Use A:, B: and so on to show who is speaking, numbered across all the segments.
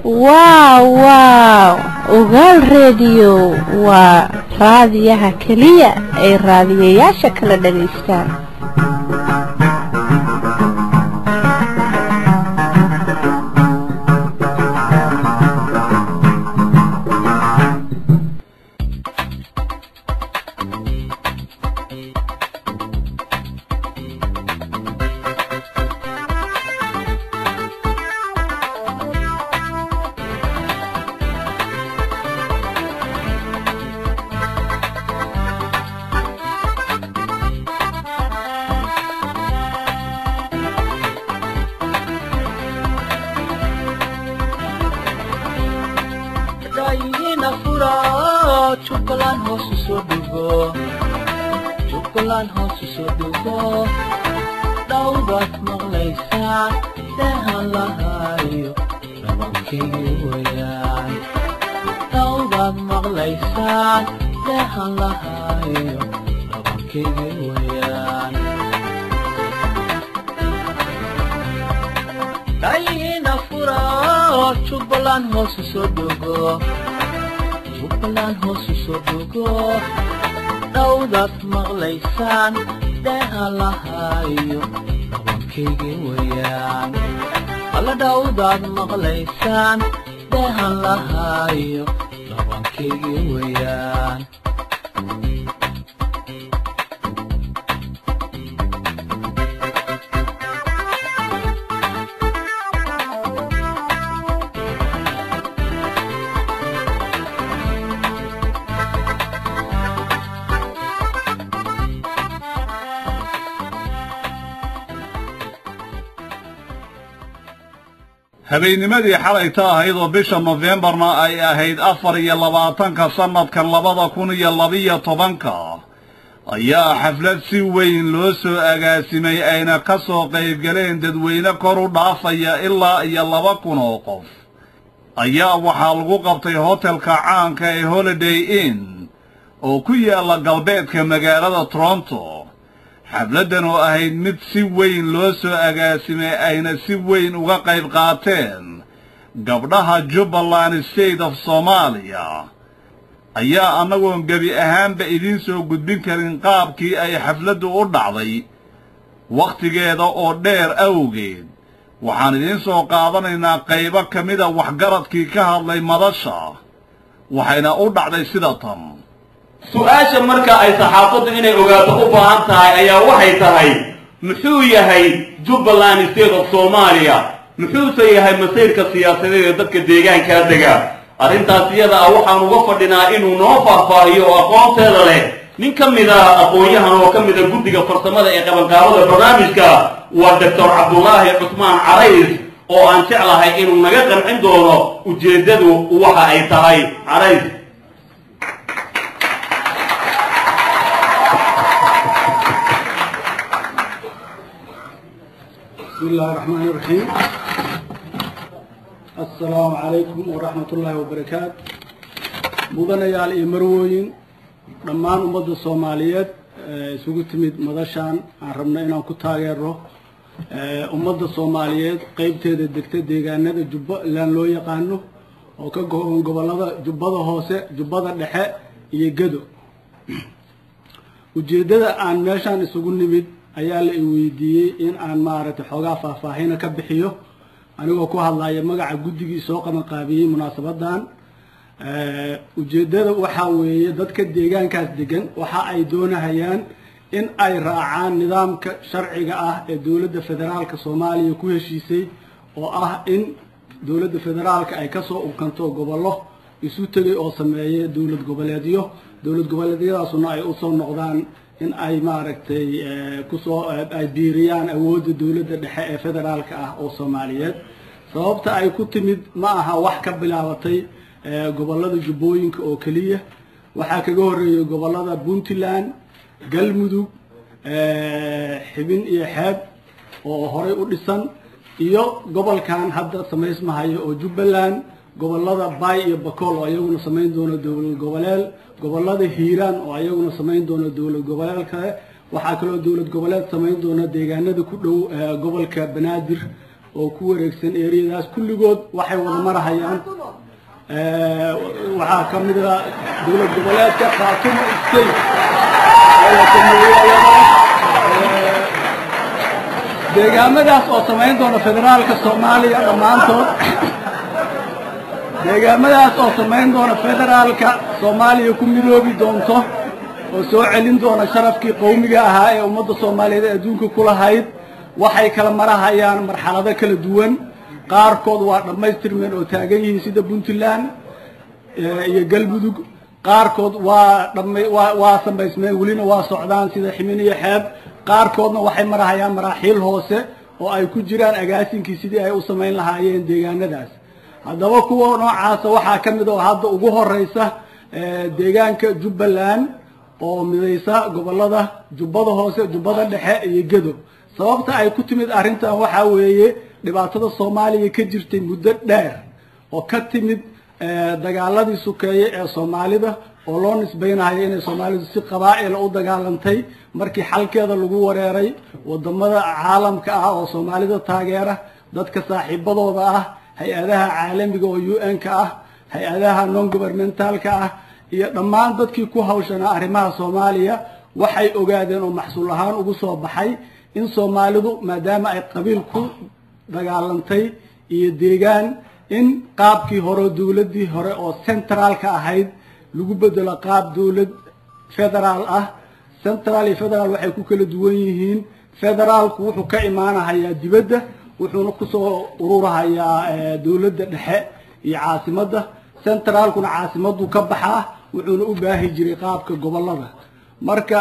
A: واو وقال راديو وراديها كلية اي راديويا شكل دغيستان
B: habeennimadii xalayta ahayd oo bisha Novembarna ay ahayd 24 sanadkan 2012 ayaa xaflad si weyn loo soo agaasimay ayna ka soo qayb galeen dadweyne kor u dhaafaya ilaa 2,000 oo qof ayaa waxaa lagu qabtay hotelka caanka ee Holiday Inn oo ku yaala galbeedka magaalada Toronto xafladan oo ahayd mid si weyn loo soo agaasimay ayna si weyn uga qayb qaateen gabdhaha Jubaland State of Somalia ayaa anagoon gabi ahaanba idin soo gudbin karin qaabkii ay xafladu u dhacday waqtigeeda oo dheer awgeed waxaan idin soo qaadanaynaa qaybo kamid ah waxgaradkii ka hadlay madasha waxayna u dhacday sida tan
C: su'aasha marka ay saxaafadu inay ogaato u baahan tahay ayaa waxay tahay muxuu yahay Jubaland State of Somalia muxuu yahay masiirka siyaasadeed ee dadka deegaanka dega arrintaas iyada ah waxaan uga fadhinaa inuu noo faahfaahiyo aqoonteeda leh nin kamid ah aqoonyahan oo kamid ah guddiga farsamada ee qabanqaabada barnaamijka waa Dr. Cabdullaahi Cusmaan Carays oo aan jeclahay inuu naga qancin doono ujeedadu waxa ay tahay Carays
D: بسم الله الرحمن الرحيم السلام عليكم ورحمة الله وبركاته مدنيال إمروين دمان أمد الصوماليات سوقت مدشان عربنا إنهم كتاجره أمد الصوماليات قيبت الدكتور ديجانا الجبا لان لو يقانو وكجون قبل هذا جبا هوسة جبا الدحاء يجدو وجدد عن ماشان سوقن نبيد ayaa la weydiiyay in aan maaragtay xogaa faahfaahin ka bixiyo anigoo ku hadlaya magaca guddigii soo qabanqaabiyay munaasabadan ujeedada waxa weeye dadka deegaankaas degan waxa ay doonayaan in ay raacaan nidaamka sharciga ah ee dawladda federaalka Soomaaliya ku heshiisay oo ah in dawladda federaalka ay ka soo ukanto gobollo isu tagay oo sameeyay dawlad goboleedyadaasuna ay u soo noqdaan in ay maaragtay ku soo ay biiriyaan awoodda dawladda dhexe ee federaalka ah oo Soomaaliyeed sababta ay ku timid ma aha wax ka bilaabatay gobollada Jubbooyinka oo kaliya waxa kaga horeeyay gobollada Puntland Galmudug Xibin iyo Xeeb oo horey u dhisan iyo gobolkan hadda sameysmahayo oo Jubaland gobollada Bay iyo Bakool oo ayaguna sameyn doona dawlad goboleed gobollada Hiiraan oo ayaguna sameyn doona dawlad goboleed kale waxaa kaloo dowlad goboleed samayn doona deegaanada ku dhow gobolka banaadir oo ku wareegsan eeriyadaas kulligood waxay wada marahayaan waxaa ka mid ah dowlad goboleedka Khaatumo State deegaamadaas oo samayn doona federaalka Soomaaliya dhamaantood deegaamadaas oo samayn doona federaalka Soomaaliya ku midoobi doonto oo soo celin doona sharafkii qowmiga ahaa ee ummadda Soomaaliyeed ee adduunka ku lahayd waxay kala marahayaan marxalado kala duwan qaarkood waa dhamaystirmeen oo taagan yihiin sida Puntland iyo Galmudug qaarkood waa samaysmeen welina waa socdaan sida Ximin iyo Xeeb qaarkoodna waxay marahayaan maraaxiil hoose oo ay ku jiraan agaasinkii sidii ay u samayn lahaayeen deegaanadaas haddaba kuwa noocaas waxaa ka mid ah hadda ugu horeysa deegaanka Jubbaland oo midaysa gobolada Jubbada Hoose Jubbada Dhexe iyo Gedo sababta ay ku timid arintan waxa weeye dhibaatada Soomaaliya ka jirtay muddo dheer oo ka timid dagaaladii sukeeye ee Soomaalida oo loo nisbaynayo inay Soomaalidu si qabaa'il u dagaalantay markii xalkeeda lagu wareeray wadamada caalamka ah oo Soomaalida taageera dadka saaxiibadooda ah hay'adaha caalamiga oo UN-ka ah hay'adaha non-governmental-ka ah iyo dhammaan dadkii ku hawshanaa arrimaha Soomaaliya waxay ogaadeen oo maxsuul ahaan ugu soo baxay in Soomaalidu maadaama ay qabiil ku dagaalantay iyo deegaan in qaabkii hore dawladii hore oo centralka ahayd lagu bedelo qaab dawlad federaal ah central iyo federal waxay ku kala duwan yihiin federaalku wuxuu ka imaanayaa dibadda wuxuuna ku soo ururahayaa dawladda dhexe iyo caasimadda centralkuna caasimadu ka baxaa wuxuuna u baahi jiray qaabka gobolada marka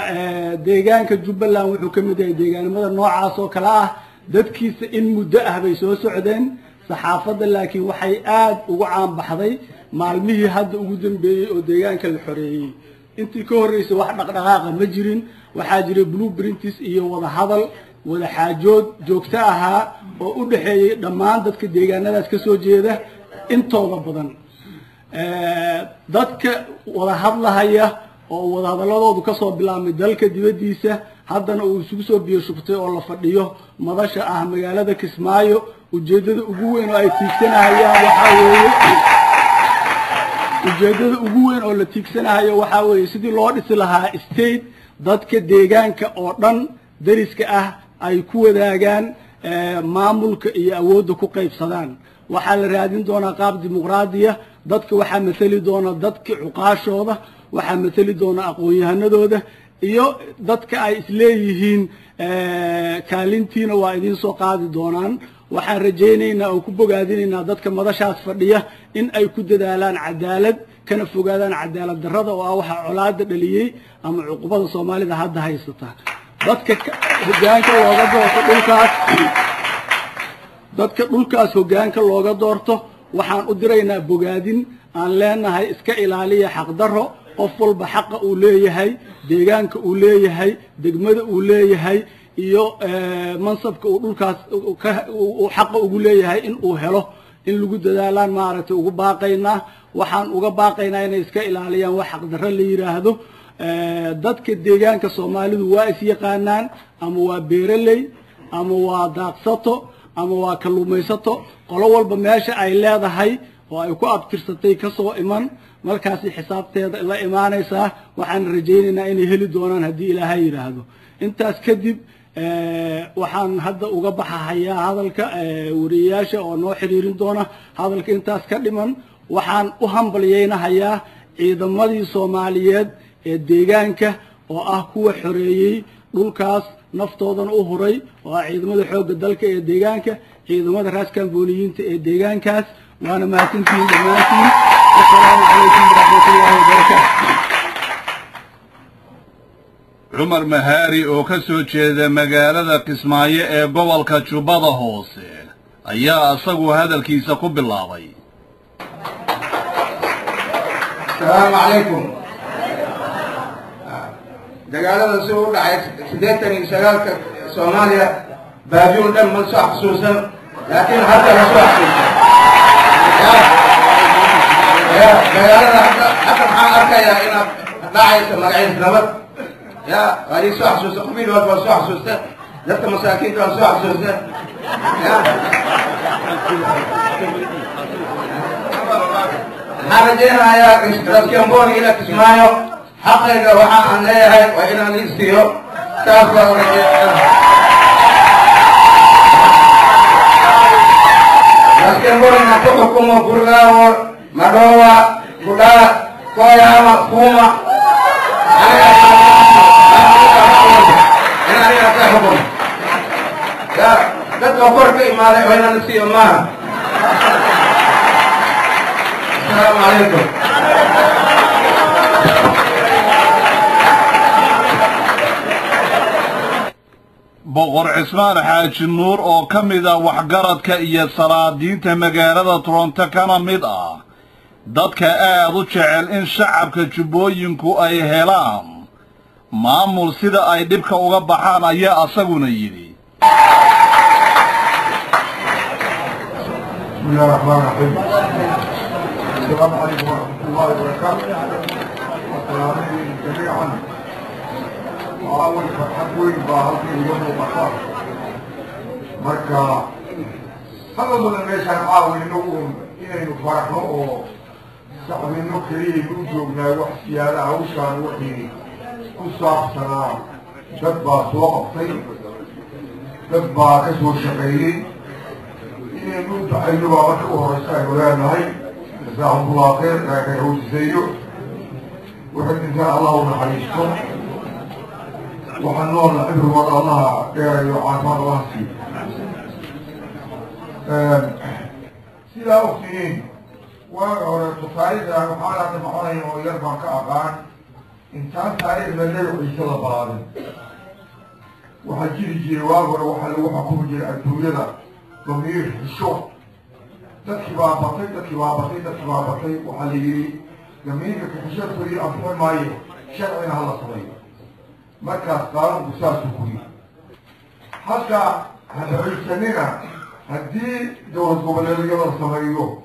D: deegaanka Jubbaland wuxuu ka mid yahay deegaanimada noocaas oo kala ah dadkiisa in muddo ah bay soo socdeen saxaafadda laakiin waxay aad ugu caan baxday maalmihii hadda ugu dambeeyay oo deegaanka la xoreeyay intii ka horeysay wax dhaqdhaqaaqa ma jirin waxaa jiray blueprints iyo wada hadal wada xaajood joogto ahaa oo u dhaxeeyay dhammaan dadka deegaanadaas ka soo jeeda intooda badan dadka wada hadlahaya oo wada hadaladoodu ka soo bilaabmay dalka dibadiisa haddana uu isugu soo biyo shubtay oo la fadhiyo madasha ah magaalada Kismaayo ujeedada ugu weyn oo ay tiigsanayaan waxa weeye ujeedada ugu weyn oo la tiigsanayo waxa weeye sidii loo dhisi lahaa state dadka deegaanka oo dhan dariska ah ay ku wadaagaan maamulka iyo awoodda ku qaybsadaan waxa la raadin doonaa qaab dimuqraadiya dadka waxa matali doona dadka cuqaashooda waxa matali doona aqoon-yahanadooda iyo dadka ay isleeyihiin kaalintiina waa idin soo qaadi doonaan waxaan rajaynaynaa oo ku bogaadinaynaa dadka madashaas fadhiya in ay ku dadaalaan cadaalad kana fogaadaan cadaalad darrada oo ah waxa colaada dhaliyay ama cuqubada Soomaalida hadda haysata dadka hoggaanka looga doorto dhulkaas hoggaanka looga doorto waxaan u diraynaa bogaadin aan leenahay iska ilaaliya xaq darro qof walba xaq uu leeyahay deegaanka uu leeyahay degmada uu leeyahay iyo mansabka uu dhulkaas uu xaq ugu leeyahay in uu helo in lagu dadaalaan maaragtay ugu baaqaynaa waxaan uga baaqaynaa inay iska ilaaliyaan wax xaq darro la yiraahdo dadka deegaanka Soomaalidu waa is yaqaanaan ama waa beeraley ama waa daaqsato ama waa kalluumaysato qolo walba meesha ay leedahay oo ay ku abtirsatay ka soo iman markaas xisaabteeda la imaanaysa waxaan rajaynaynaa inay heli doonaan hadii Ilaahay yiraahdo intaas kadib waxaan hadda uga baxayaa hadalka wariyaasha oo noo xiriirin doona hadalka intaas ka dhiman waxaan u hambalyeeynayaa ciidamadii Soomaaliyeed ee deegaanka oo ah kuwa xoreeyay dhulkaas naftoodana u huray oo ciidamada xoogga dalka ee deegaanka ciidamada raaskan booliyiinta ee deegaankaas waana mahadsantihiin dhammaantiin assalaamu calaykum waraxmatullaahi wabarakaatuh
B: Cumar Mahari oo ka soo jeeda magaalada Kismaayo ee gobolka Jubbada Hoose ayaa asagu hadalkiisa ku bilaabay
E: assalaamu calaykum dagaalada soo u dhacay 89 Soomaaliya baabiyoon dhan ma soo xasuusan laakiin hadda la soo xasuusan dagaalada hadda maxaan arkayaa inaad dhacayso magaciis nabad يا غادي سو حسوسه قبيل ولا سو حسوسه ذات مساكين دول سو حسوسه يا حرجينا يا رسكمبون الى تسمعوا حقيقه وحا ان ليهي وإلى نيستيو تافر رسكمبون نحكمكم برغاو مدوى كدا كوياما كوما أنا أتحكم يا لا تقول كي ما له وين نسي ما السلام عليكم
B: boqor cismaan xaaji nuur oo ka mid ah waxgaradka iyo salaadiinta magaalada Toronto kana mid ah dadka aad u jecel in shacabka jubbooyinku ay helaan maamul sida ay dhibka uga baxaan ayaa asaguna yiri
F: bismillahir rahmanir rahim السلام عليكم ورحمة الله وبركاته السلام عليكم جميعا وأول فرحتوين باهلتي اليوم ومطار مركا هذا من الناس عاون نقوم إنه نفرحه صاحبي النكري نوجوبنا وحسي على عوشان وحي كصاح سنة دبا سوقفتي دبا كسو شقيري إنه نوجع أيضا وكوه رسائل ولا نهي جزاهم الله خير لكن يعود زيه وحد إن شاء الله ونحريشكم وحنور العبر وضع الله يعافر الله فيه سيدا أختين وتصاريح محالة محالة ويرفع كأغان إنسان تاريخ لليه وإيش الله برادن وحجير جيواب وحلو وحكوم جير الدولة ضمير الشوق تكبا بطي وحليلي جميل كحشر فري أفضل ماي شرعنا هلا صغير مركز قانون بساس كوي حتى هذا السنة هدي دور القبلية والصغيرة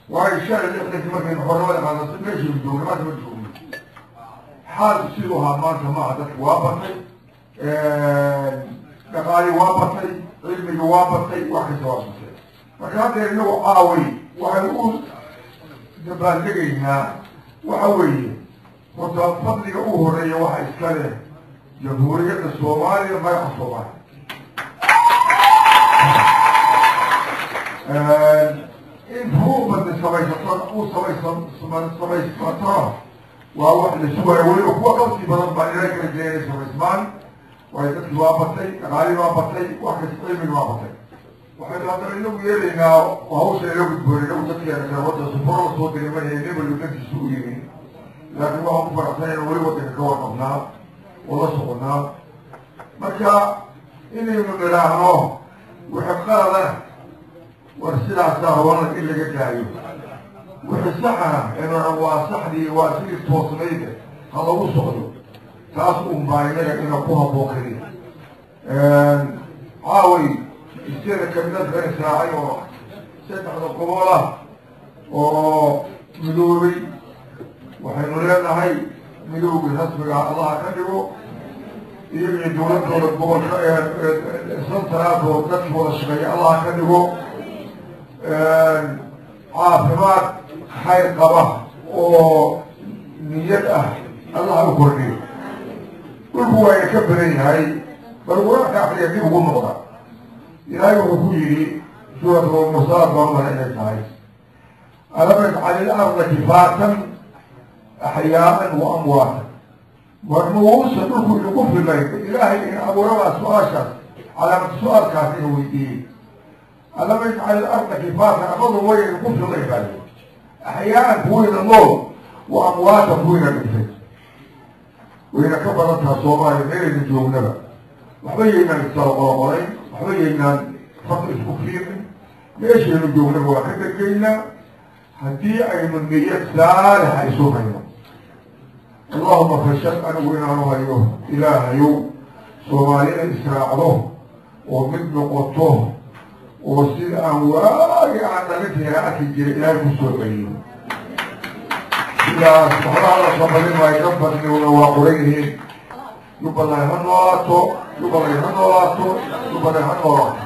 F: وهي الشارع اللي احنا في مكان حرة على ماشي بالدولة ما تمشون حال سيروها ما جماعة وابطي دقالي وابطي علمي وابطي واحد وابطي فكان له عاوي وحنقول دبان لقينا وعوي وتفضل أوهرية واحد إسكاله جمهورية الصومالية ما يحصلها إن هو من سميسطان أو سميسطان وهو واحد السوء يقول هو قوتي بضم بعيرك رجلين سميسمان ويتكي وابطي غالي وابطي واحد من وابطي وحيث هذا إنه يلينا وهو سيلوك الدوري لو تكي أنا وضع سفر وصوت لمن ينبل يكنت السوء لكن وهم فرصين ولوة كوان أبناء والله سقنا مركا إني من دلاهنوه وحقا له ورسل عساه والله إلا قتايو وحسحنا إنه واسح لي واسير التوصلية هذا وصعده تاسقهم باينة إنه قوها بوخري عاوي السيرة كمدات غير إسراعي وسيدة القبولة ومدوري وحين لنا هاي مدوق الهسبق على الله كنبه يبني دولة القبول سنترات وتكفر الشغية الله كنبه عافمات خير قبه ونيته الله أكبرني والهو يكبرين هاي فالقرآن كافر يجيب غمضة إلهي وحكويري سورة المصاد والله إليك هاي ألم يجعل الأرض كفاتا أحياء وأمواتا والنووس تدخل لكفر الميت إلهي إن أبو ربع سؤال على سؤال كافر ويدين ألم يجعل الأرض كفاتا أبضل وين لكفر الميت أحياء فوين النور وأمواتا فوين الإنسان وإن كبرتها صومالي غير النجوم نبا وحبينا للسلطة وحبينا فقر الكفير ليش النجوم نبا وحكا كينا هدي أي من نية صالحة يسوعنا اللهم فشل أنا وإنا نغيره إله يوم صومالي إسراعه ومن نقطه وسيل أنواعي عن نبتها أكيد إلهي مسوعين إلا سبحان الله صبرين ويكبرني ونواقريه jubbaland ha noolaato jubbaland ha noolaato jubbaland ha noolaato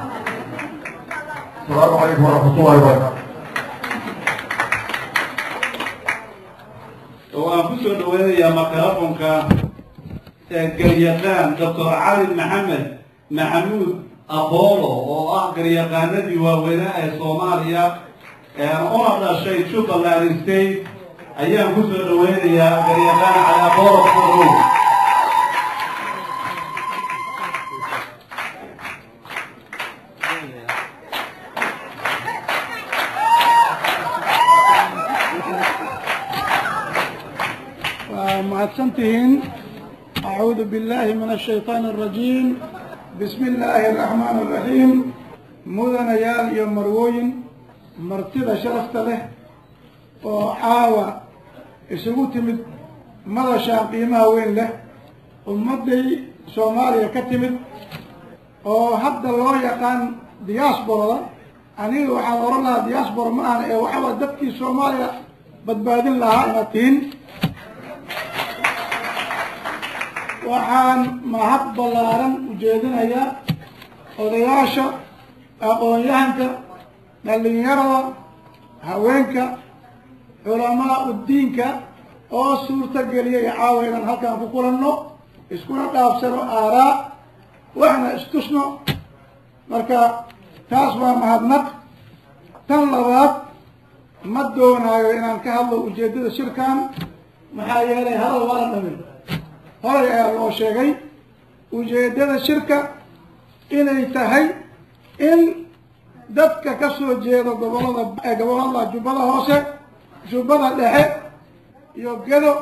F: asalaamu calaykum waraxmatullahi wabarakaatu
B: waan ku soo dhaweynayaa makarafonka garyaqaan doctor cali maxamed maxamuud aboolo oo ah garyaqaanadii waaweynaa ee soomaaliya una dhashay jubbaland state ayaan ku soo dhaweynayaa garyaqaan cali aboolo forow
G: mahadsantihiin acuudu billahi min ashaytaan alrajiim bismi illaahi araxmaan araxiim mudanayaal iyo marwooyin martida sharafta leh oo caawa isugu timid madashaan qiimaha weyn leh ummadday soomaaliya ka timid oo hadda loo yaqaan diaasborada aniga waxaan oran lahaa diaasbora ma ahna ee waxaba dadkii soomaaliya badbaadin lahaa inaad tihiin waxaan mahad ballaaran ujeedinayaa odayaasha aqoon-yahanka dhallinyarada haweenka culamaa uddiinka oo suurta geliyay caawa inaan halkaan ku kulanno iskuna dhaafsano aaraa waxna istusno marka taas waa mahadnaq tan labaad ma doonaayo inaan ka hadlo ujeeddada shirkan maxaa yeelay hadal waa la dhamin horay ayaa loo sheegay ujeeddada shirka inay tahay in dadka ka soo jeeda gobollada jubbada hoose jubbada dhexe iyo gedo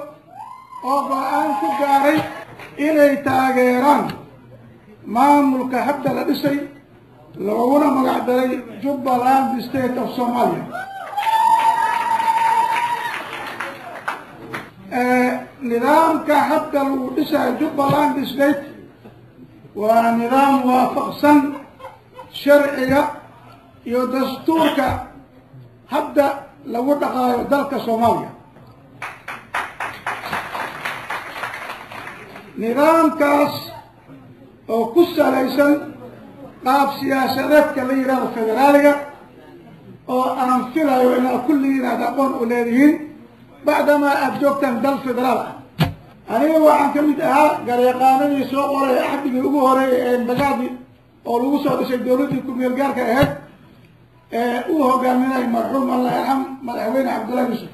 G: oo go-aan ku gaaray inay taageeraan maamulka hadda la dhisay looguna magac daray jubbaland state of somalia nidaamka hadda lagu dhisayo jubbaland state waa nidaam waafaqsan sharciga iyo dastuurka hadda lagu dhaqaayo dalka soomaaliya nidaamkaas oo ku salaysan qaab siyaasadeedka la yidhahdo federaaliga oo aan filayo inaad kulligiin aad aqoon u leedihiin bacdamaa aada joogtaan dal federaal ah aniga waxaan ka mid ahaa garyaqaanadii soo qoray axdigii ugu horeeyay ee bagaadi oo lagu soo dhisay dowladdii ku-meel gaarka ahayd ee uu hogaaminay marxuum allah yarxam madaxweyne cabdullahi yusuf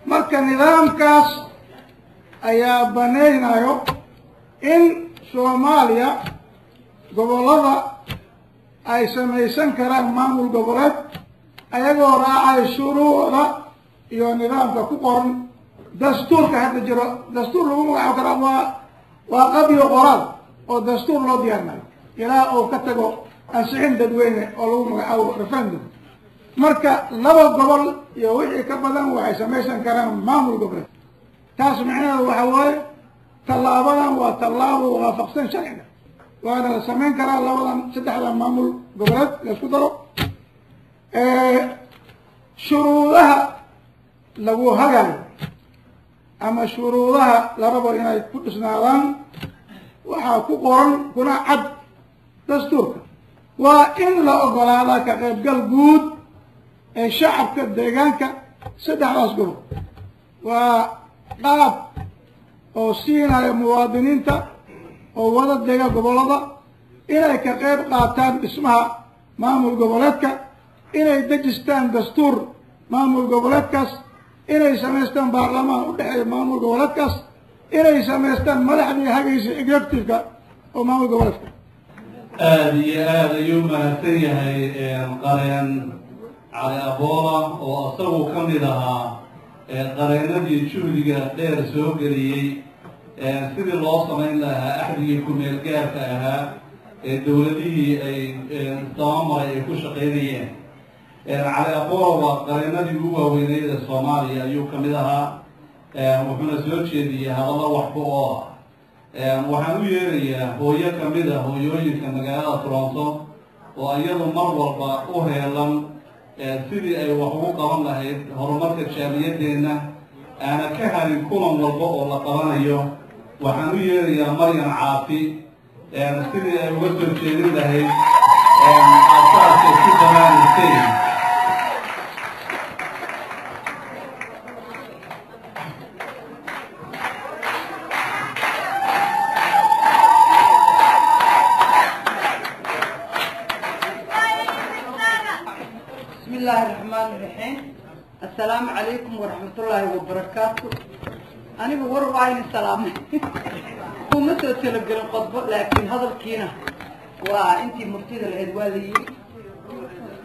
G: marka nidaamkaas ayaa banaynayo in soomaaliya gobollada ay samaysan karaan maamul goboleed ayagoo raacay shuruucda iyo nidaamka ku qoran dastuurka hadda jiro dastuur lagu magacaabo karaa waa qabyo qoraal oo dastuur loo diyaarinayo ilaa uu ka tago ansixin dadweyne oo lagu magacaabo referendum marka laba gobol iyo wixii ka badan waxay samaysan karaan maamul goboleed taas micnaheedu waxa waaye tallaabadan waa tallaabo waafaqsan sharciga waana la samayn karaa labadan saddexda maamul goboleed la isku daro shuruudaha lagu hagayo ama shuruudaha la rabo inay ku dhisnaadaan waxaa ku qoran kuna cad dastuurka waa in la ogolaadaa ka qaybgal guud ee shacabka deegaanka saddexdaas gobol waa qaab oo siinaya muwaadiniinta oo wada dega gobollada inay ka qayb qaataan dhismaha maamul goboleedka inay dejistaan dastuur maamul goboleedkaas inay samaystaan baarlamaan u dhexeeya maamul goboleedkaas inay samaystaan madaxdii hagaysa executive-ka oo maamul goboleedka
B: aada iyo aada ayuu mahadsan yahay qareen cali aboola oo isagu ka mid ahaa qareenadii juhdiga dheer soo geliyey sidii loo samayn lahaa axdigii ku-meel gaarka ahaa ee dowladihii ay dabamaray ay ku shaqaynayeen cali aboola waa qareenadii ugu waaweyneyd ee soomaaliya ayuu ka mid ahaa wuxuuna soo jeediyey hadallo waxba oo ah waxaan u yeerayaa hooyo ka mid a hooyooyinka magaalada toronto oo iyadu mar walba u heelan sidii ay wax ugu qaban lahayd horumarka jaaliyadeenna aana ka harin kulan walba oo la qabanayo waxaan u yeerayaa Maryam Caafi sidii ay uga soo jeedin lahayd asaaska Jubbaland State.
H: بسم الله الرحمن الرحيم. السلام عليكم ورحمة الله وبركاته. أنا بقول وعين السلام. هو مثل تلقى القطب لكن هذا الكينة وأنتي مرتدى العدوالي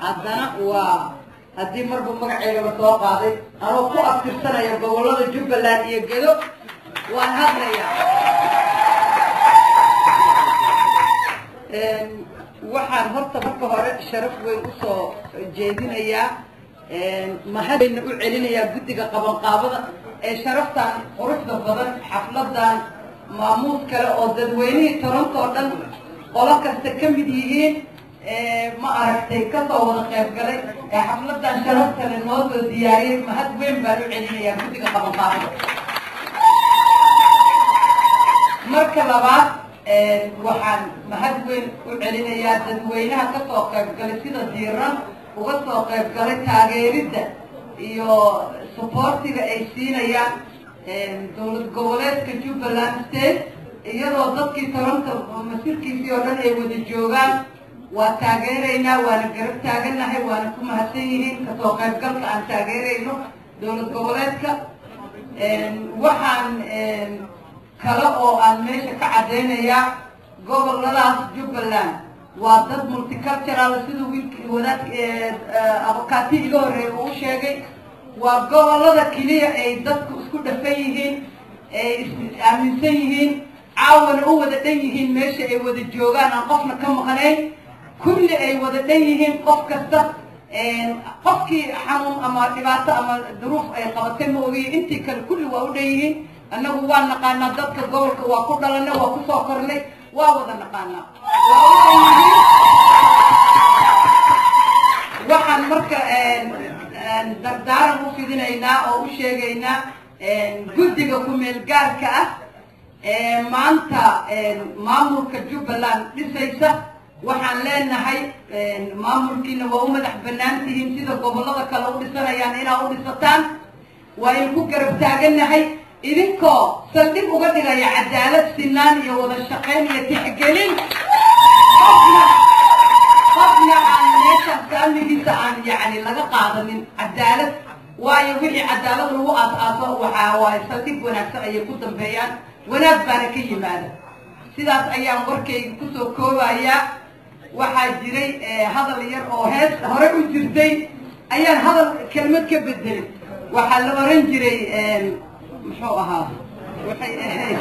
H: عدنا وهدي مربو مقعي وطوق هذي أنا أقول أكثر سنة يبقى والله Jubbaland يقلوا وأنا هذا waxaan horta marka hore sharaf weyn u soo jeedinayaa mahadin u celinayaa guddiga qabanqaabada ee sharaftan quruxda badan xafladan maamuus kale oo dadweynihii Toronto oo dhan qolo kasta ka mid yihiin ma aragtay ka soo wada qayb galay xafladan sharafta leh noo soo diyaariyay mahad weyn baan u celinayaa guddiga qabanqaabada. marka labaad waxaan mahad weyn u celinayaa dadweynaha ka soo qayb galay sida diiran uga soo qayb galay taageeridda iyo supportiga ay siinayaan dowlad goboleedka Jubbaland State iyadoo dadkii Toronto masirkiisii oo dhan ay wada joogaan waa taageeraynaa waana garab taaganahay waana ku mahadsan yihiin ka soo qayb galka aan taageerayno dowlad goboleedka. waxaan kala oo aan meesha ka cadeynayaa goboladaas Jubbaland waa dad multicultural sidoo wadaad abakaati iga horeeyay uu sheegay waa gobolada kaliya ay dadku isku dhafan yihiin ay aaminsan yihiin caawana u wada dhan yihiin meesha ay wada joogaan aan qofna ka maqnayn kulli ay wada dhan yihiin qof kasta qofkii xanuun ama dhibaato ama duruuf ay qabatay ma ogi intii kale kulli waa u dhan yihiin. annagu waan naqaanaa dadka gobolka waa ku dhalanay waa ku soo kornay waa wada naqaanaa waxaan marka dardaaran u fidinaynaa oo u sheegaynaa guddiga ku meel gaarka ah maanta maamulka Jubbaland dhisaysa waxaan leenahay maamulkiina waa u madax bannaan tihiin sida gobolada kale u dhisanayaan inaa u dhisataan waa in ku garab taaganahay idinkoo saldhig uga dhigaya cadaalad sinaan iyo wada shaqayn iyo tixgelin qofna aan meesha saamigiisa aan yacni laga qaadanin cadaalad waayo wixii cadaalad lagu aas-aaso waxaa waaye saldhig wanaagsan ayay ku dambeeyaan wanaag baana ka yimaada. sidaas ayaan warkayga kusoo koobayaa. waxaa jiray hadal yar oo hees hore u jirtay ayaan hadal kelmad ka bedelay waxaa la oran jiray muxuu ahaa waxay ahayd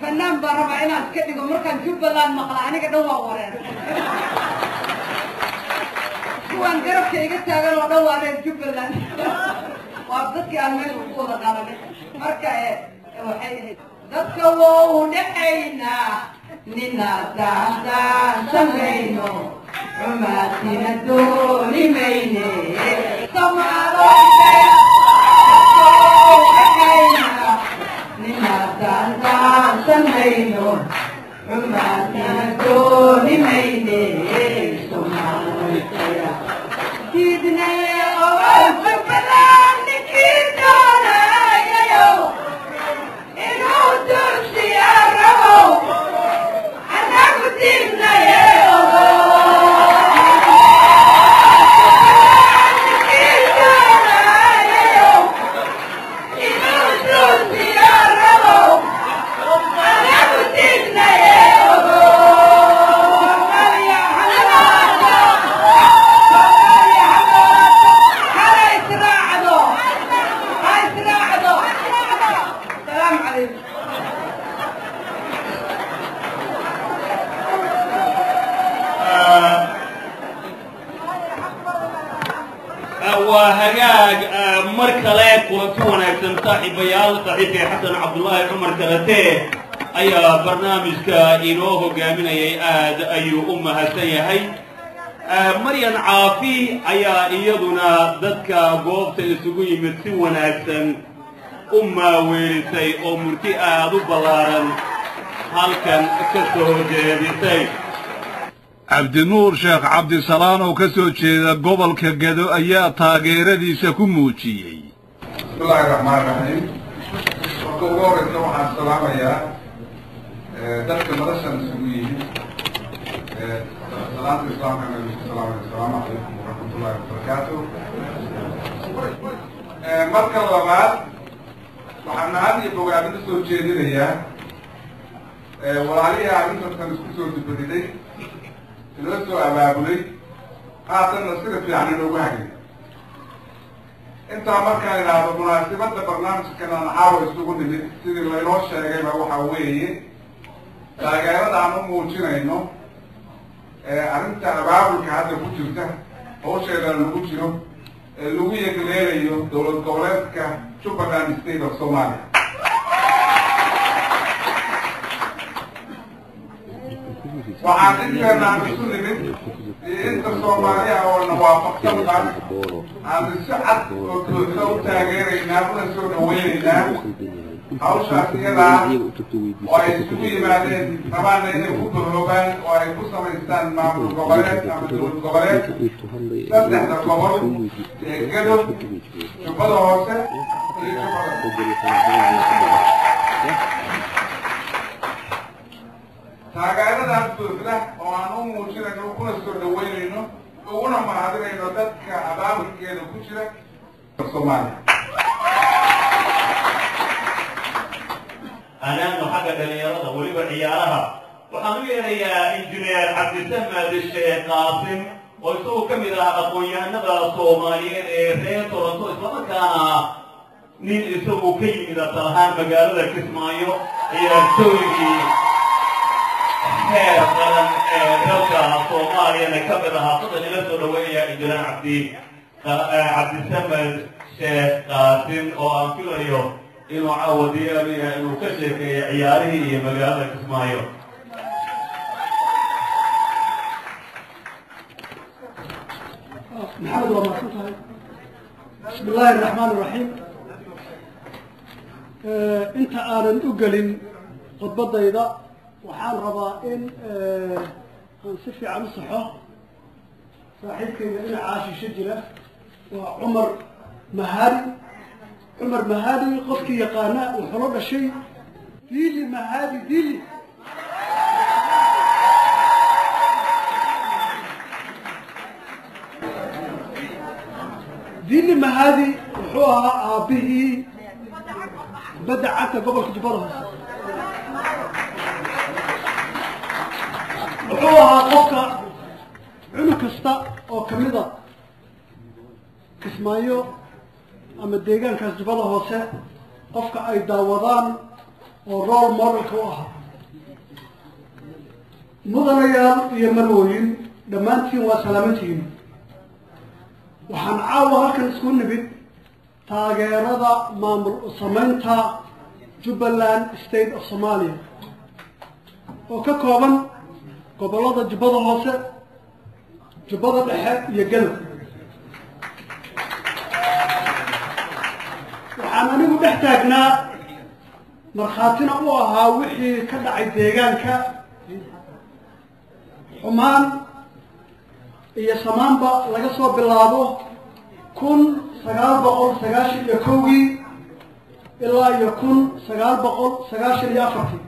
H: fanaan baa rabaa inaan iska dhigo markaan Jubbaland maqla aniga dhan waa wareer kuwaan garabka iga taagan oo dhan waa reer Jubbaland waa dadkii aan meesha ku wada qabanay marka waxay ahayd dadka waa u dhaxaynaa nina daandaan samayno xumaatina dooni mayne Soomaaliya سمينو حماتنا دوني ميني سمعنا سيدنا أول Jubbaland كيدانا يو إنو ترسي أرهو أنا قدمنا يو
C: وهجاج مركلة كلتونا يتنتهي بيال صحيح حسن عبد الله عمر كلته أي برنامج كإنه جامنا يأد أي أمها سيهاي maryan caafi ayaa iyaduna dadka goobta isugu yimid si wanaagsan u maaweelisay oo murti aad u ballaaran halkan ka soo jeedisay.
B: cabdinuur sheekh cabdisalaan oo ka soo jeeda gobolka Gado ayaa taageeradiisa ku muujiyey.
F: bismillaahi raxmaani raxiim. marka ugu horreysa waxaan salaamayaa dadka madashan isugu yimid. salaanta islaamka nabiga sallallahu alayhi wasallam. Assalaamu calaykum waraxmatullaahi wabarakaatuh. marka labaad waxaan mahad iyo bogaadin u soo jeedinayaa walaalihii arrintan isku soo dibadiday inoo soo abaabulay haatanna sida fiican inoogu hagay. intaa markaan idhaahdo munaasibadda barnaamijkan aan caawa isugu nimid sidii laynoo sheegayba waxaa weeye taageerada aan u muujinayno arrinta abaabulka hadda ku jirta hawsheedana lagu jiro ee lagu yegleelayo dowlad goboleedka Jubbaland State of Somalia. waxaan inteena aan isu nimid inta Soomaaliya oo nawaafaqsan aan si cad oo buuxda u taageeraynaa una soo dhaweynaynaa hawshaas iyadaa oo ay isugu yimaadeen rabaana inay ku bahoogaan oo ay ku samaystaan maamul goboleed ama dowlad goboleed saddexda gobol ee Gado, Jubbada Hoose iyo taageeradaas buuxda oo aan u muujinayno kuna soo dhaweynayno uguna mahadinayno dadka abaabulkeeda ku jira Soomaaliya.
C: anaanu xagga dhalinyarada weliba ciyaaraha waxaan u yeerayaa injineer cabdisamed sheekh qaasim oo isagu ka mid ah aqoon-yahanada Soomaaliyeed ee reer Toronto islamarkaana nin isagu ka yimid asalahaan magaalada Kismaayo ciyaartooygii heer qaran ee dalka Soomaaliyana ka mid ahaa. hadan ila soo dhaweynaya injineer cabdisamed sheekh qaasim oo aan filayo inuu caawa diyaar yahay inuu ka sheekeeyo ciyaarihii iyo magaalada Kismaayo.
I: محمد ومحمد. بسم الله الرحمن الرحيم. انت آرن أقلن خطبة إذا وحان رضائن هنصفي عن الصحة صاحبك إن عاشي شجرة وعمر مهاري. عمر مهادي قفكي يقانا وحرق الشيء ديلي مهادي ديلي ديلي مهادي وحوها به بدع عتا قبل كجبرها وحوها قفكا عنو كستا او كميدا كسمايو ama deegaankaas Jubbada Hoose qofka ay daawadaan oo role model ku ah mudanayaal iyo marwooyin dhammaantiin waa salaamantiin. waxaan caawa halkan isku nimid taageerada maamul samaynta Jubbaland State of Somalia oo ka kooban gobolada Jubbada Hoose, Jubbada Dhexe iyo Gado. waxaan anigu dhex taagnaa markhaatina u ahaa wixii ka dhacay deegaanka xumaan iyo samaanba laga soo bilaabo 1991 ilaa iyo 1994.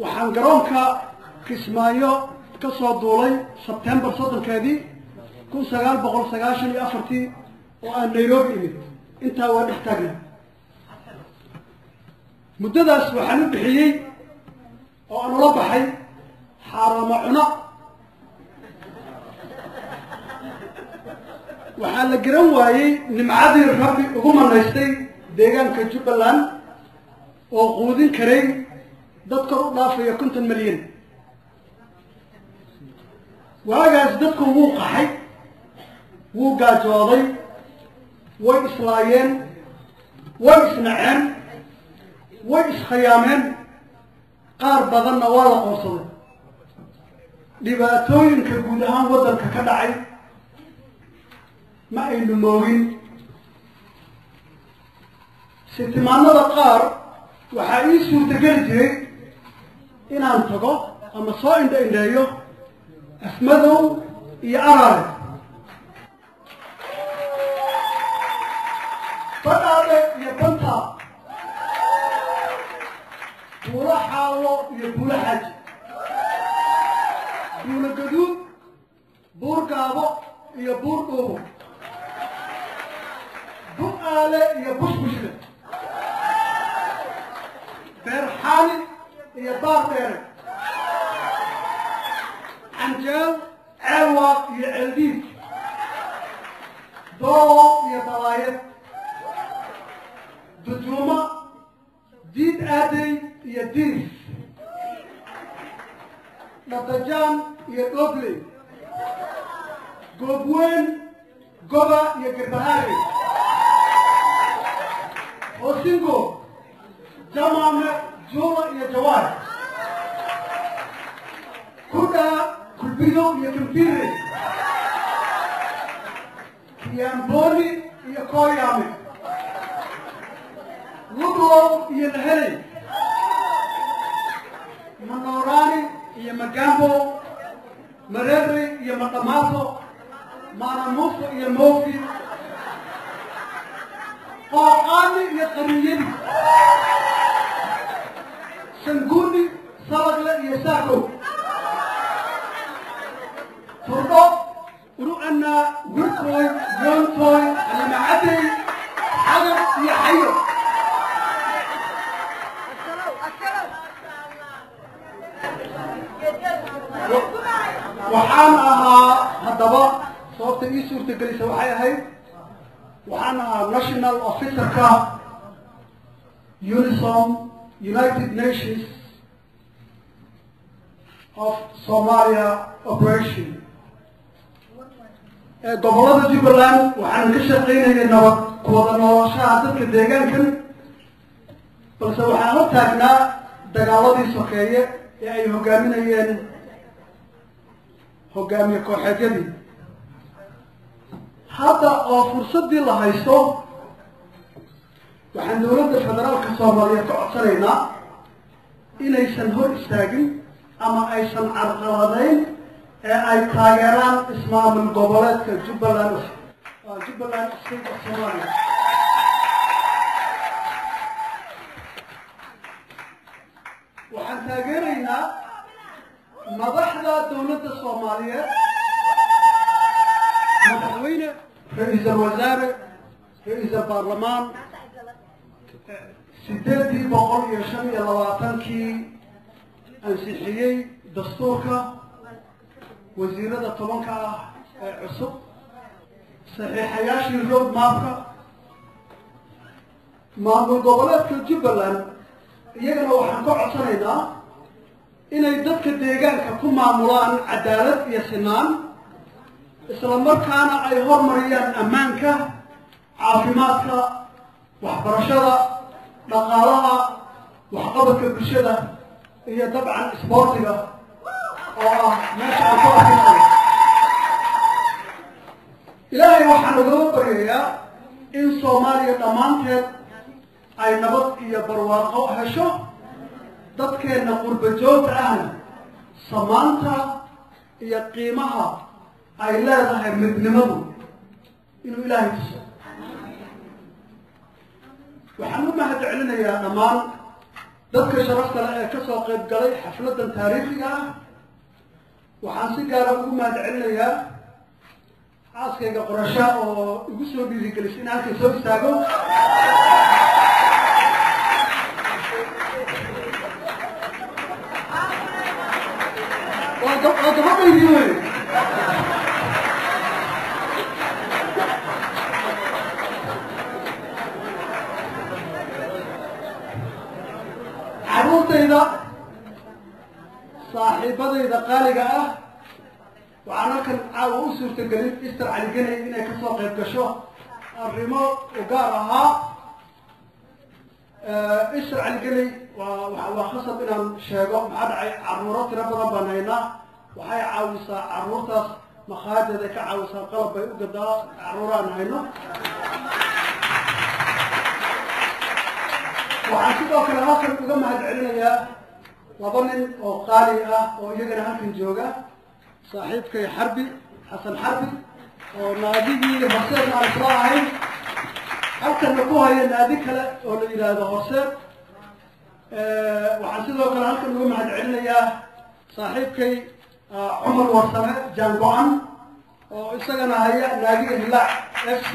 I: waxaan garoonka Kismaayo ka soo duulay September 3 1994 وأن نيروبي إمد أنت ونحتاجنا مدة وحنو بحيي وأنا ربحي حرام عنا وحال جرام واي نمعادي الربي وهم الناستي ديجان كجبلان وقودين كريم دتكر ضافية كنت المليين وهذا دتكر وقحي وقا جوضي وإسلايين وإسنعين وإسخيامين قار بدن ولا قوصل dhibaatooyinka guud ahaan waddanka ka dhacay ma aynu moogin. sitimaanada qaar waxaa ii suurtageli jiray inaan tago ama soo indha-indheeyo afmadow iyo araare, badhaadhe iyo banta, buulo xaalo iyo buulo xaaji, buulo gaduud, buur gaabo iyo buur dhuubo, bu-aale iyo bushbushka, beerxaani iyo baar dheere, canjeel, ceelwaaq iyo ceeldiid, doolow iyo dabaayad, dujuuma, diid aadey iyo diris, dhadajaan iyo dhobley, goobweyn, goba iyo garbahaare, hoosingo, jamaame, juula iyo jawaar, kudhaa, kulbiyo iyo kampire, kiyaambooni iyo kooyaame, lublow iyo laheley, manoorani iyo magambo, mareere iyo madhamaato, maanamuufo iyo moofi, qooqaani iyo qariyadi, sanguuni, salagle iyo saakow, turdho, uru'ana, wirkooy, yoontooy, alamacadey, xadar iyo xayo. waxaan ahaa haddaba sababta ii suurtagelisa waxay ahayd waxaan ahaa national officerka unisom United Nations of Somalia operation ee gobolada Jubbaland. waxaan ka shaqaynayay nabad ku wada noolaanshaha dadka deegaankan, balse waxaan la taagnaa dagaaladii sokeeye ee ay hogaaminayeen hogaamiye kooxeedyadii. hadda oo fursaddii la haysto waxaan dowladda federaalka Soomaaliya ka codsanaynaa inaysan hor istaagin ama aysan carqaladayn ee ay taageeraan ismaamul goboleedka Jubbaland State of Somalia. waxaan taageeraynaa madaxda dowladda Soomaaliyeed, madaxweyne, ra-iisul wasaare, ra-iisul baarlamaan, 825 ansixiyey dastuurka, wasiirada 10 ah ee cusub, saxiixayaashii road mapka, maamul goboleedka Jubbaland iyagana waxaan ka codsanaynaa inay dadka deegaanka ku maamulaan cadaalad iyo sinaan, isla markaana ay hormariyaan ammaanka, caafimaadka, waxbarashada, dhaqaalaha, waxqabadka bulshada iyo dabcan isboortiga oo ah meesha aan ku arkayno. ilaahay waxaan uga baryayaa in Soomaaliya dhammaanteed ay nabad iyo barwaaqo hesho, dadkeena qurba joogta ahna samaanta iyo qiimaha ay leedahay midnimadu inuu ilaahay tuso. waxaan u mahadcelinayaa dhammaan dadka sharafta leh ee ka soo qayb galay xafladan taariikhiga ah. waxaan si gaara ugu mahadcelinayaa xaaskayga qorasho oo igu soo dhiirigelisay in halkan soo istaago. gabadhaydii wey. caruurtayda, saaxiibadayda qaaliga ah, waxaan halkan caawa u suurtagelin Easter caligenay inay ka soo qayb gasho arrimo u gaar ahaa. Easter caligenay waa khasab inaan sheego maxaa dhacay. caruuro tiro badan baan haynaa waxay caawisaa carruurtaas maqaadeeda ka caawisaa qalab bay u gadaa carruuraan hayno waxaan sidoo kale halkan uga mahadcelinayaa laba nin oo qaali ah oo iyagana halkan jooga saaxiibkay xarbi xasan xarbi oo naadigii horseed aan isla ahayn halkanna ku haya naadi kale oo la yidhaahdo horseed waxaan sidoo kale halkan uga mahadcelinayaa saaxiibkay cumar warsame jaan go-an oo isagana haya naadiga hilaac f c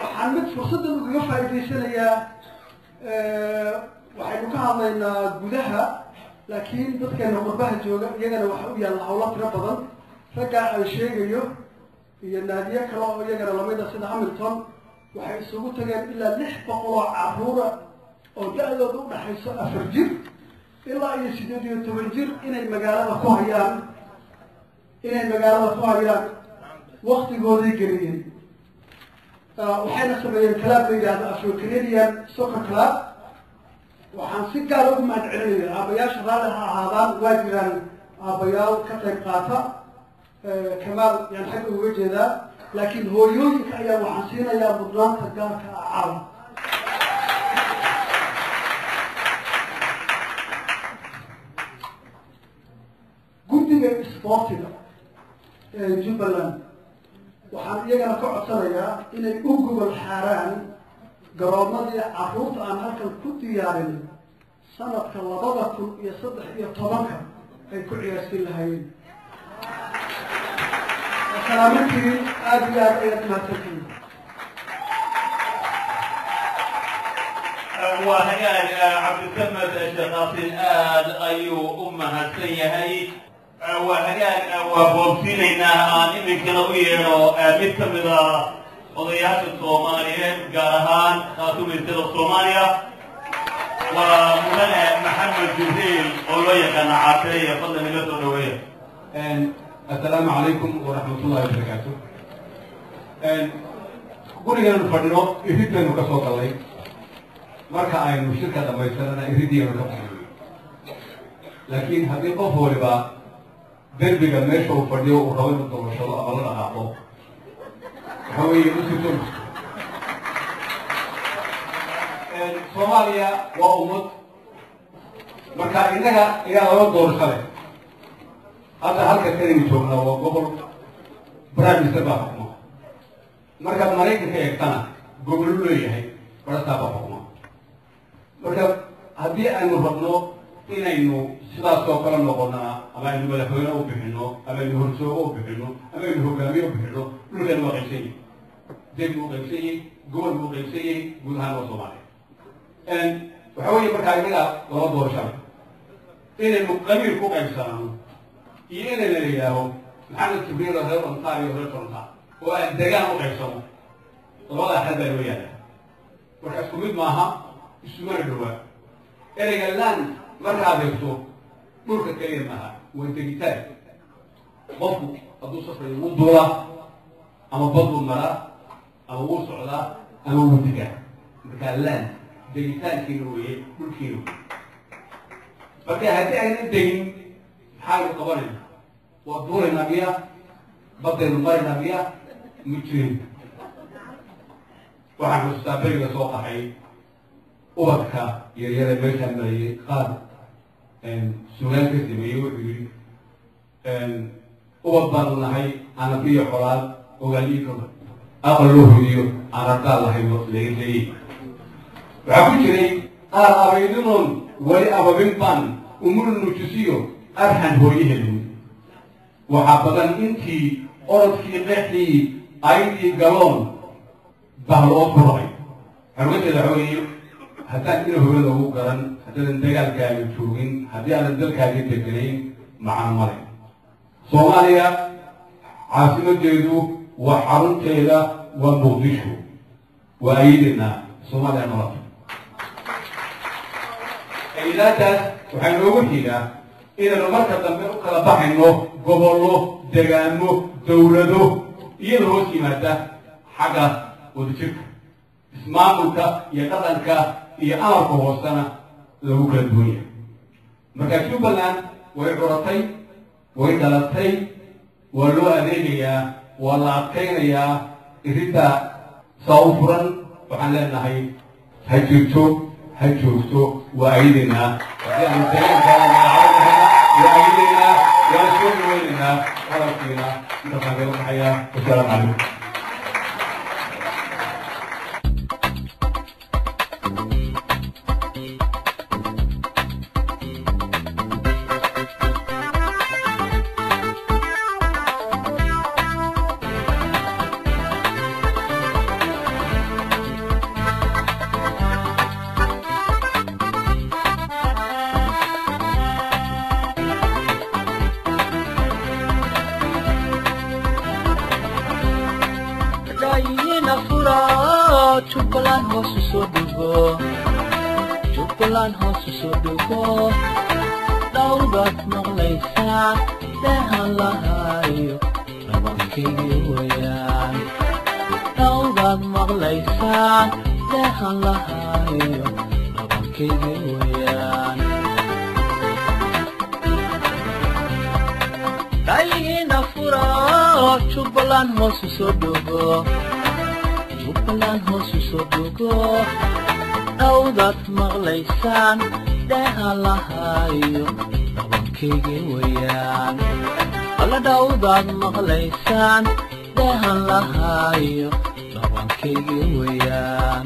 I: waxaan mid fursaddan ugaga faa'iidaysanayaa waxaynu ka hadlaynaa gudaha laakiin dadkeena qurbaha jooga iyagana waxa u yaalla hawlo tiro badan raggaa aan sheegayo iyo naadiyo kale oo iyagana lamida sida hamilton waxay isugu tageen ilaa 600 oo carruura oo da-dooda u dhaxayso 4 jir ilaa iyo 18 jir inay magaalada ku hayaan waktigooday geliyeen waxayna sameeyeen club la yidhaahdo Afro-Canadian Soccer Club waxaan si gaar ugu mahadcelinaya aabayaasha raalli ha ahaadaan waa jiraan aabayaal ka qayb qaata kamaal yaan xagga uga jeedaa laakiin hooyooyinka ayaa waxaan siinayaa mudnaanta gaarka ah caalam guddiga isboortiga ee Jubbaland waxaan iyagana ka codsanayaa inay u gobol xaaraan garoomadii carruurta aan halkan ku diyaarin sanadka 2013 ay ku ciyaarsin lahaayeen salaamantii aad iyo aad ayaad mahadsantihiin
C: waa hagaag cabdisamed sheekh qaasin aad ayuu u mahadsan yahay waa hagaag waa boobsiinaynaa aan iminkana u yeedho mid ka mid a odayaasha soomaaliyeed gaar ahaan khaatumaysada soomaaliya waa mudane maxamed jibriil oo loo yaqaana caateeye fadlan ila soo dhaweeya
J: السلام عليكم ورحمة الله وبركاته. قولي أنا فردنا إهدي أنا كسوق الله. مركا أي مشكلة لما يصيرنا إهدي أنا كسوق. لكن هذه قفوا لبا دربي جمش وفرديو وراوي مطلع ما شاء الله الله أعطاه. هو يمسكون. سوماليا وأمت مركا إنها يا الله دور خلق. هذا هلك كلمة شغلنا وقبل براد سبعة حكمة. مركب مريك في إقتنا قبل له يهي براد سبعة حكمة. مركب هذه أنو بدنو إنه سلا سوكرا نقولنا أما إنه ملحونا وبحنو أما إنه هرسو وبحنو أما إنه هجامي وبحنو لولا الوقتي زين وقتي قبل وقتي قول هذا وصومالي. وحوي مركب كذا ولا دور شام. إنه قبيل فوق إنسان. إيه اللي له محمد كبير وهو أنصاري وهو أنصار والدجال وقيسهم والله حد الويانا والحكومة معها يسمر الرواء إيه قال لان مرة بيسوق مرة كريم معها وأنت جيتاي بطل أبو صفر يقول دولة أما بطل المرأة أما وصل على أما ودجال قال لان جيتاي كيلو إيه كل كيلو فكهذا الدين حاجة قبلنا والدور النبية بدل المر النبية مجرم وعن مستقبل سوق حي وبكى يا بيت المري قال سؤال كثير يقول وبدل هاي أنا في حرام وقال لي أقوله فيديو أنا قال الله لي وعبد لي أبيدون ولي أبين بان أمور النجسيو أرحن هو يهلم وحبذا أنتي أرد في قحلي أيدي قلون بهلوط براي حرمت العوي حتى إنه هو له قرن حتى الدجال كان يشوفين حتى على الدجال كان يتكلم مع المرء صوماليا عاصمة جيدو وحرم كيلا ومقدشو وأيدنا صوماليا مرة إذا تاس وحنوه هنا إذا المركز لما أقرأ بحنه قبله دجانه دولته يلهو سماته حاجة وتشك اسمعك يقدرك يأمرك وسنا له كل الدنيا مركز شو بلان way curatay way dhalatay waa loo adeegayaa waa la adkaynayaa iridda saa u furan waxaan leenahay ha jirto ha joogto waa aydaynaa haddii aanu dareenkaana magacabanahayna waa aydaynaa waa soo dhaweynaynaa hadalkiina intaasaan kaga baxayaa wasalaamu calaykum
K: Jubbaland hoos u soo dhugo Jubbaland hoos u soo dhugo dhawrbaad maqlaysaa deehan lahaayo dhabankaygii weyaan dhawrbaad maqlaysaa deehan lahaayo dhabankaygii weyaan dhayihiina furo Jubbaland hoos u soo dhugo Jubbaland hoos u soo dhugo dhawdaad maqlaysaan deehan lahaayo dhabankaygii weyaan alla dhawdaad maqlaysaan deehan lahaayo dhabankaygii weyaan